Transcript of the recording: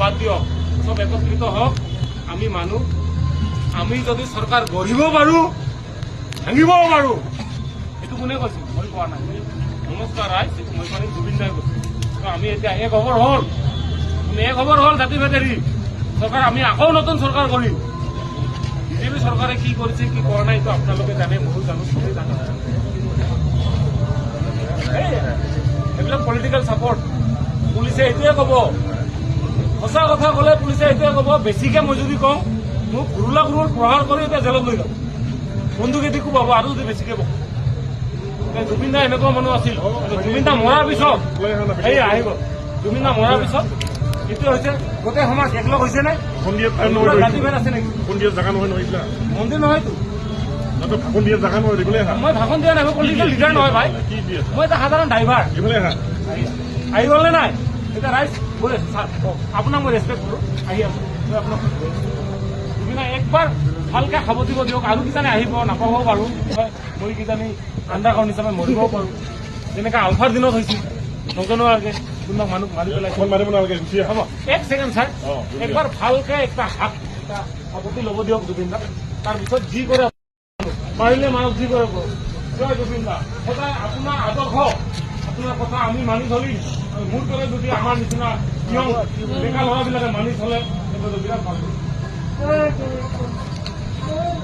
বাদ দিয়ক, সব একত্ৰিত হওক। আমি মানুহ, আমি যদি চৰকাৰ গঢ়িব পাৰোঁ, ভাঙিবও পাৰোঁ। এইটো কোনে কৈছে? মই কোৱা নাই। নমস্কাৰ ৰাইজ, এইটো মই মানে জুবিন দাই কৈছোঁ। আমি এতিয়া এক খবৰ হ'ল, আমি এক খবৰ হ'ল জাতি ভেদেৰি চৰকাৰ। আমি আকৌ নতুন চৰকাৰ কৰিম। বিজেপি চৰকাৰে কি কৰিছে কি কৰা নাই এইটো আপোনালোকে জানে, ময়ো জানো, চবেই জানে। এইবিলাক পলিটিকেল ছাপৰ্ট। পুলিচে এইটোৱে ক'ব, সঁচা কথা ক'লে পুলিচে এইটোৱে ক'ব। বেছিকে মই যদি কওঁ, মোক ঘুৰুলা ঘুৰুল প্ৰহাৰ কৰি এতিয়া জেলত লৈ যাব, বন্দুকেদি কোবাব আৰু যদি বেছিকে কওঁ। জুবিন দা এনেকুৱা মানুহ আছিল। জুবিন দা মৰাৰ পিছত এই আহিব, জুবিন দা মৰাৰ পিছত এইটো হৈছে গোটেই সমাজ একলগ হৈছে নে? জাতিভেদ আছে নেকি? মন্দিৰ নহয়তো। মই ভাষণ দিয়া নাই, মই পলিটিকেল লিডাৰ নহয় ভাই, মই এটা সাধাৰণ ড্ৰাইভাৰ। আহি গ'ল নে নাই? এতিয়া ৰাইজ আপোনাক মই ৰেচপেক্ট কৰোঁ, আহি আছো। আপোনাক জুবিন দা একবাৰ ভালকে খাব দিব দিয়ক, আৰু কিজানি আহিব নাপাবও পাৰোঁ। মই কিজানি আণ্ডাৰগ্ৰাউণ্ড হিচাপে মৰিবও পাৰোঁ, যেনেকৈ আলফাৰ দিনত হৈছিল। নজনোৱাকে কোনোবা মানুহ মাৰি পেলাইছে। হ'ব, এক ছেকেণ্ড ছাৰ, একবাৰ ভালকে এটা হাত এটা আপত্তি ল'ব দিয়ক জুবিন দা। তাৰপিছত যি কৰে পাৰিলে মানক যি কৰে জয় জুবিন দা। সদায় আপোনাৰ আদৰ্শ, আপোনাৰ কথা আমি মানি চলিম। মোৰ দৰে যদি আমাৰ নিচিনা নিয়ম ডেকা ল'ৰাবিলাকে মানি চলে, বিৰাট ভাল।